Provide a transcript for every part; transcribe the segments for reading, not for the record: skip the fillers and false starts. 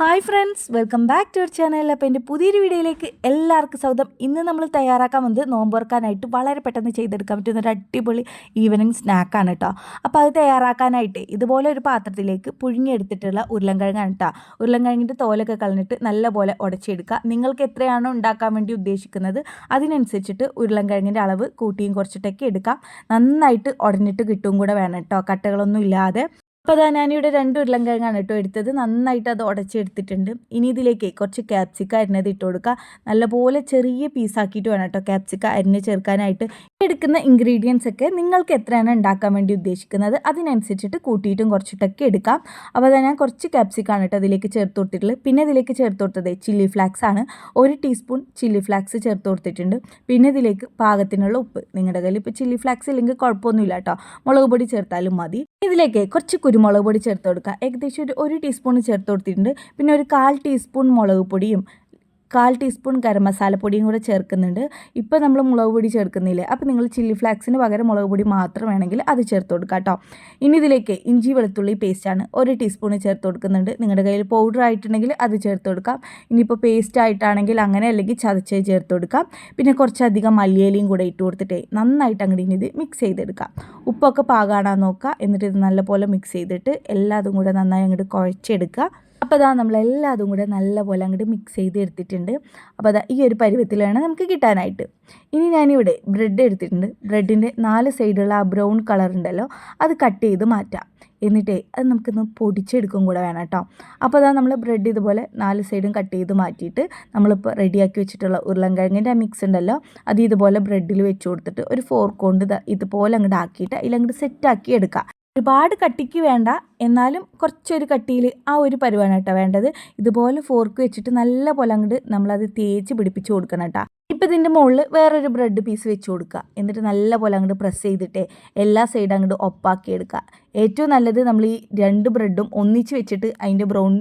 Hi friends, welcome back to our channel. അപ്പോൾ എൻ്റെ പുതിയൊരു വീഡിയോയിലേക്ക് എല്ലാവർക്കും സ്വാഗതം. ഇന്ന് നമ്മൾ തയ്യാറാക്കാൻ വന്നത് നോമ്പ് തുറക്കാനായിട്ട് വളരെ പെട്ടെന്ന് ചെയ്തെടുക്കാൻ പറ്റുന്ന ഒരു അടിപൊളി ഈവനിങ് സ്നാക്കാണ് കേട്ടോ. അപ്പോൾ അത് തയ്യാറാക്കാനായിട്ട് ഇതുപോലെ ഒരു പാത്രത്തിലേക്ക് പുഴുങ്ങിയെടുത്തിട്ടുള്ള ഉരുളൻകിഴങ്ങാണ് കേട്ടോ. ഉരുളൻകിഴങ്ങിൻ്റെ തോലൊക്കെ കളഞ്ഞിട്ട് നല്ലപോലെ ഉടച്ചെടുക്കുക. നിങ്ങൾക്ക് എത്രയാണോ ഉണ്ടാക്കാൻ വേണ്ടി ഉദ്ദേശിക്കുന്നത് അതിനനുസരിച്ചിട്ട് ഉരുളൻകിഴങ്ങിൻ്റെ അളവ് കൂട്ടിയും കുറച്ചിട്ടൊക്കെ എടുക്കാം. നന്നായിട്ട് ഉടഞ്ഞിട്ട് കിട്ടും കൂടെ വേണം കേട്ടോ, കട്ടകളൊന്നും ഇല്ലാതെ. അപ്പോൾ അതാ ഞാനിവിടെ 2 ഉരുളൻകിഴങ്ങാണ് കേട്ടോ എടുത്തത്. നന്നായിട്ട് അത് ഉടച്ചെടുത്തിട്ടുണ്ട്. ഇനി ഇതിലേക്ക് കുറച്ച് ക്യാപ്സിക്ക അരിഞ്ഞത് ഇട്ട് കൊടുക്കുക. നല്ലപോലെ ചെറിയ പീസാക്കിയിട്ട് വേണം കേട്ടോ ക്യാപ്സിക്ക അരിഞ്ഞ് ചേർക്കാനായിട്ട്. എടുക്കുന്ന ഇൻഗ്രീഡിയൻസ് ഒക്കെ നിങ്ങൾക്ക് എത്രയാണ് ഉണ്ടാക്കാൻ വേണ്ടി ഉദ്ദേശിക്കുന്നത് അതിനനുസരിച്ചിട്ട് കൂട്ടിയിട്ടും കുറച്ചിട്ടൊക്കെ എടുക്കാം. അപ്പോൾ അതാ ഞാൻ കുറച്ച് ക്യാപ്സിക്കാണ് കേട്ടോ അതിലേക്ക് ചേർത്ത് കൊടുത്തിട്ടുള്ളത്. പിന്നെ ഇതിലേക്ക് ചേർത്ത് കൊടുത്തത് ചില്ലി ഫ്ലാക്സ് ആണ്. 1 ടീസ്പൂൺ ചില്ലി ഫ്ലാക്സ് ചേർത്ത് കൊടുത്തിട്ടുണ്ട്. പിന്നെ ഇതിലേക്ക് പാകത്തിനുള്ള ഉപ്പ്. നിങ്ങളുടെ കയ്യിൽ ഇപ്പോൾ ചില്ലി ഫ്ലാക്സ് ഇല്ലെങ്കിൽ കുഴപ്പമൊന്നുമില്ല കേട്ടോ, മുളക് പൊടി ചേർത്താലും മതി. ഇതിലേക്ക് കുറച്ച് കുരുമുളക് പൊടി ചേർത്ത് കൊടുക്കുക. ഏകദേശം ഒരു ടീസ്പൂൺ ചേർത്ത് കൊടുത്തിട്ടുണ്ട്. പിന്നെ ഒരു 1/4 ടീസ്പൂൺ മുളക് പൊടിയും 1/4 ടീസ്പൂൺ ഗരം മസാലപ്പൊടിയും കൂടെ ചേർക്കുന്നുണ്ട്. ഇപ്പോൾ നമ്മൾ മുളക് പൊടി ചേർക്കുന്നില്ലേ, അപ്പോൾ നിങ്ങൾ ചില്ലി ഫ്ലാക്സിന് പകരം മുളക് പൊടി മാത്രം വേണമെങ്കിൽ അത് ചേർത്ത് കൊടുക്കുക കേട്ടോ. ഇനി ഇതിലേക്ക് ഇഞ്ചി വെളുത്തുള്ളി പേസ്റ്റാണ് 1 ടീസ്പൂൺ ചേർത്ത് കൊടുക്കുന്നുണ്ട്. നിങ്ങളുടെ കയ്യിൽ പൗഡർ ആയിട്ടുണ്ടെങ്കിൽ അത് ചേർത്ത് കൊടുക്കാം. ഇനിയിപ്പോൾ പേസ്റ്റ് ആയിട്ടാണെങ്കിൽ അങ്ങനെ, അല്ലെങ്കിൽ ചതച്ച് ചേർത്ത് കൊടുക്കാം. പിന്നെ കുറച്ചധികം മല്ലിയിലയും കൂടെ ഇട്ട് കൊടുത്തിട്ട് നന്നായിട്ട് അങ്ങോട്ട് ഇനി ഇത് മിക്സ് ചെയ്തെടുക്കാം. ഉപ്പൊക്കെ പാകാണോ നോക്കുക. എന്നിട്ട് ഇത് നല്ലപോലെ മിക്സ് ചെയ്തിട്ട് എല്ലാതും കൂടെ നന്നായി അങ്ങോട്ട് കുഴച്ചെടുക്കുക. അപ്പോൾ അതാ നമ്മളെല്ലാതും കൂടെ നല്ലപോലെ അങ്ങോട്ട് മിക്സ് ചെയ്ത് എടുത്തിട്ടുണ്ട്. അപ്പോൾ അതാ ഈ ഒരു പരുവത്തിൽ വേണം നമുക്ക് കിട്ടാനായിട്ട്. ഇനി ഞാനിവിടെ ബ്രെഡ് എടുത്തിട്ടുണ്ട്. ബ്രെഡിൻ്റെ 4 സൈഡുള്ള ആ ബ്രൗൺ കളർ ഉണ്ടല്ലോ, അത് കട്ട് ചെയ്ത് മാറ്റാം. എന്നിട്ടേ അത് നമുക്കൊന്ന് പൊടിച്ചെടുക്കും കൂടെ വേണം കേട്ടോ. അപ്പോൾ അതാ നമ്മൾ ബ്രെഡ് ഇതുപോലെ 4 സൈഡും കട്ട് ചെയ്ത് മാറ്റിയിട്ട് നമ്മളിപ്പോൾ റെഡിയാക്കി വെച്ചിട്ടുള്ള ഉരുളൻകിഴങ്ങിൻ്റെ മിക്സ് ഉണ്ടല്ലോ, അത് ഇതുപോലെ ബ്രെഡിൽ വെച്ച് കൊടുത്തിട്ട് ഒരു ഫോർക്ക് കൊണ്ട് ഇതുപോലെ അങ്ങോട്ട് ആക്കിയിട്ട് അതിലങ്ങോട്ട് സെറ്റാക്കി എടുക്കുക. ഒരുപാട് കട്ടിക്ക് വേണ്ട, എന്നാലും കുറച്ചൊരു കട്ടിയിൽ ആ ഒരു പരുവാണ് കേട്ടോ വേണ്ടത്. ഇതുപോലെ ഫോർക്ക് വെച്ചിട്ട് നല്ല പോലെ അങ്ങോട്ട് നമ്മളത് തേച്ച് പിടിപ്പിച്ച് കൊടുക്കണം കേട്ടോ. ഇപ്പോൾ ഇതിൻ്റെ മുകളിൽ വേറൊരു ബ്രെഡ് പീസ് വെച്ച് കൊടുക്കുക. എന്നിട്ട് നല്ല പോലെ അങ്ങോട്ട് പ്രസ് ചെയ്തിട്ട് എല്ലാ സൈഡും അങ്ങോട്ട് ഒപ്പാക്കി എടുക്കുക. ഏറ്റവും നല്ലത് നമ്മൾ ഈ 2 ബ്രെഡും ഒന്നിച്ച് വെച്ചിട്ട് അതിൻ്റെ ബ്രൗൺ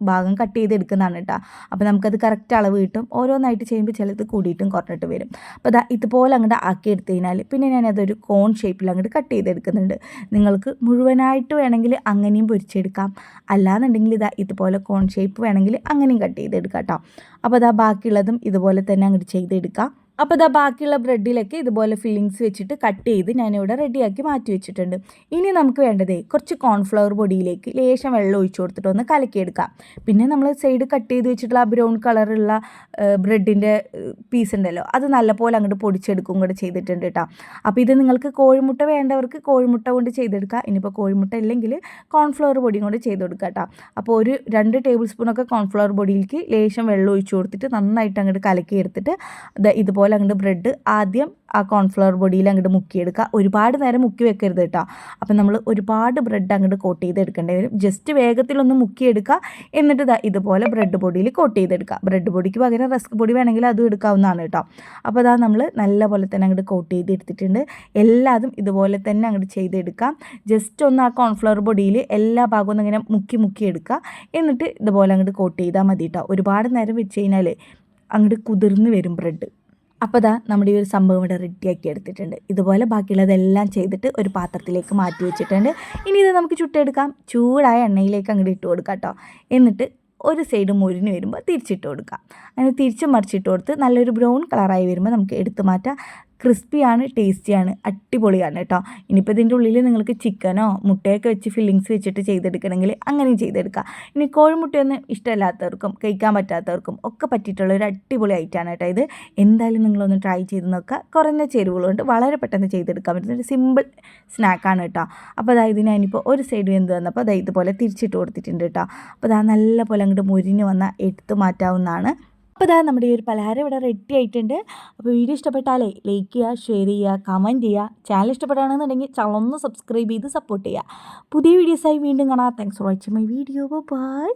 ഭാഗം കട്ട് ചെയ്തെടുക്കുന്നതാണ് കേട്ടോ. അപ്പോൾ നമുക്കത് കറക്റ്റ് അളവ് കിട്ടും. ഓരോന്നായിട്ട് ചെയ്യുമ്പോൾ ചിലത് കൂടിയിട്ടും കുറഞ്ഞിട്ട് വരും. അപ്പോൾ അതാ ഇതുപോലെ അങ്ങോട്ട് ആക്കി എടുത്തു കഴിഞ്ഞാൽ പിന്നെ ഞാനതൊരു കോൺ ഷേപ്പിൽ അങ്ങോട്ട് കട്ട് ചെയ്തെടുക്കുന്നുണ്ട്. നിങ്ങൾക്ക് മുഴുവനായിട്ട് വേണമെങ്കിൽ അങ്ങനെയും പൊരിച്ചെടുക്കാം. അല്ലാന്നുണ്ടെങ്കിൽ ഇതുപോലെ കോൺ ഷേപ്പ് വേണമെങ്കിൽ അങ്ങനെയും കട്ട് ചെയ്തെടുക്കാം കേട്ടോ. അപ്പോൾ അതാ ബാക്കിയുള്ളതും ഇതുപോലെ തന്നെ അങ്ങോട്ട് ചെയ്തെടുക്കാം. അപ്പോൾ ഇതാ ബാക്കിയുള്ള ബ്രെഡിലൊക്കെ ഇതുപോലെ ഫില്ലിങ്സ് വെച്ചിട്ട് കട്ട് ചെയ്ത് ഞാനിവിടെ റെഡിയാക്കി മാറ്റി വെച്ചിട്ടുണ്ട്. ഇനി നമുക്ക് വേണ്ടതേ കുറച്ച് കോൺഫ്ലവർ പൊടിയിലേക്ക് ലേശം വെള്ളം ഒഴിച്ചു കൊടുത്തിട്ട് ഒന്ന് കലക്കിയെടുക്കാം. പിന്നെ നമ്മൾ സൈഡ് കട്ട് ചെയ്ത് വെച്ചിട്ടുള്ള ആ ബ്രൗൺ കളറുള്ള ബ്രെഡിൻ്റെ പീസ് ഉണ്ടല്ലോ, അത് നല്ലപോലെ അങ്ങോട്ട് പൊടിച്ചെടുക്കും കൂടെ ചെയ്തിട്ടുണ്ട് കേട്ടോ. അപ്പോൾ ഇത് നിങ്ങൾക്ക് കോഴിമുട്ട വേണ്ടവർക്ക് കോഴിമുട്ട കൊണ്ട് ചെയ്തെടുക്കുക. ഇനിയിപ്പോൾ കോഴിമുട്ട ഇല്ലെങ്കിൽ കോൺഫ്ലവർ പൊടിയും കൊണ്ട് ചെയ്ത് കൊടുക്കുക കേട്ടോ. അപ്പോൾ ഒരു 2 ടേബിൾ സ്പൂണൊക്കെ കോൺഫ്ലവർ പൊടിയിലേക്ക് ലേശം വെള്ളം ഒഴിച്ചു കൊടുത്തിട്ട് നന്നായിട്ട് അങ്ങോട്ട് കലക്കി എടുത്തിട്ട് ഇതുപോലെ അങ്ങോട്ട് ബ്രെഡ് ആദ്യം ആ കോൺഫ്ലവർ പൊടിയിൽ അങ്ങോട്ട് മുക്കിയെടുക്കുക. ഒരുപാട് നേരം മുക്കി വെക്കരുത് കേട്ടോ. അപ്പം നമ്മൾ ഒരുപാട് ബ്രെഡ് അങ്ങോട്ട് കോട്ട് ചെയ്തെടുക്കേണ്ടി വരും. ജസ്റ്റ് വേഗത്തിലൊന്ന് മുക്കിയെടുക്കുക. എന്നിട്ട് ഇതുപോലെ ബ്രെഡ് പൊടിയിൽ കോട്ട് ചെയ്തെടുക്കുക. ബ്രെഡ് പൊടിക്ക് പകരം റസ്ക് പൊടി വേണമെങ്കിൽ അതും എടുക്കാവുന്നതാണ് കേട്ടോ. അപ്പോൾ നമ്മൾ നല്ലപോലെ തന്നെ അങ്ങോട്ട് കോട്ട് ചെയ്തെടുത്തിട്ടുണ്ട്. എല്ലാതും ഇതുപോലെ തന്നെ അങ്ങോട്ട് ചെയ്തെടുക്കാം. ജസ്റ്റ് ഒന്ന് ആ കോൺഫ്ലവർ പൊടിയിൽ എല്ലാ ഭാഗവും ഒന്ന് ഇങ്ങനെ മുക്കി എടുക്കുക. എന്നിട്ട് ഇതുപോലെ അങ്ങോട്ട് കോട്ട് ചെയ്താൽ മതി കേട്ടോ. ഒരുപാട് നേരം വെച്ച് കഴിഞ്ഞാൽ അങ്ങോട്ട് കുതിർന്ന് വരും ബ്രെഡ്. അപ്പോൾ നമ്മുടെ ഈ ഒരു സംഭവം ഇവിടെ റെഡിയാക്കി എടുത്തിട്ടുണ്ട്. ഇതുപോലെ ബാക്കിയുള്ളതെല്ലാം ചെയ്തിട്ട് ഒരു പാത്രത്തിലേക്ക് മാറ്റി വെച്ചിട്ടുണ്ട്. ഇനി ഇത് നമുക്ക് ചുട്ടെടുക്കാം. ചൂടായ എണ്ണയിലേക്ക് അങ്ങോട്ട് ഇട്ട് കൊടുക്കാം കേട്ടോ. എന്നിട്ട് ഒരു സൈഡ് മുരിഞ്ഞ് വരുമ്പോൾ തിരിച്ചിട്ട് കൊടുക്കാം. അങ്ങനെ തിരിച്ച് മറിച്ചിട്ട് കൊടുത്ത് നല്ലൊരു ബ്രൗൺ കളറായി വരുമ്പോൾ നമുക്ക് എടുത്ത് മാറ്റാം. ക്രിസ്പിയാണ്, ടേസ്റ്റിയാണ്, അടിപൊളിയാണ് കേട്ടോ. ഇനിയിപ്പോൾ ഇതിൻ്റെ ഉള്ളിൽ നിങ്ങൾക്ക് ചിക്കനോ മുട്ടയൊക്കെ വെച്ച് ഫില്ലിങ്സ് വെച്ചിട്ട് ചെയ്തെടുക്കണമെങ്കിൽ അങ്ങനെയും ചെയ്തെടുക്കാം. ഇനി കോഴിമുട്ടയൊന്നും ഇഷ്ടമല്ലാത്തവർക്കും കഴിക്കാൻ പറ്റാത്തവർക്കും ഒക്കെ പറ്റിയിട്ടുള്ള ഒരു അടിപൊളി ഐറ്റമാണ് കേട്ടോ ഇത്. എന്തായാലും നിങ്ങളൊന്ന് ട്രൈ ചെയ്ത് നോക്കുക. കുറഞ്ഞ ചേരുവകളുണ്ട്, വളരെ പെട്ടെന്ന് ചെയ്തെടുക്കാൻ പറ്റുന്ന ഒരു സിമ്പിൾ സ്നാക്കാണ് കേട്ടോ. അപ്പോൾ അതായത് ഞാനിപ്പോൾ ഒരു സൈഡ് വെന്ത് വന്നപ്പോൾ ഇതുപോലെ തിരിച്ചിട്ട് കൊടുത്തിട്ടുണ്ട് കേട്ടോ. അപ്പോൾ നല്ല പോലെ അങ്ങോട്ട് മുരിഞ്ഞ് വന്നാൽ എടുത്ത് മാറ്റാവുന്നതാണ്. അപ്പോൾ നമ്മുടെ ഈ ഒരു പലഹാരം ഇവിടെ റെഡി ആയിട്ടുണ്ട്. അപ്പോൾ വീഡിയോ ഇഷ്ടപ്പെട്ടാലേ ലൈക്ക് ചെയ്യുക, ഷെയർ ചെയ്യുക, കമൻറ്റ് ചെയ്യുക. ചാനൽ ഇഷ്ടപ്പെടുകയാണെന്നുണ്ടെങ്കിൽ ചാനൽ ഒന്ന് സബ്സ്ക്രൈബ് ചെയ്ത് സപ്പോർട്ട് ചെയ്യുക. പുതിയ വീഡിയോസായി വീണ്ടും കാണാം. Thanks for watching my video. By.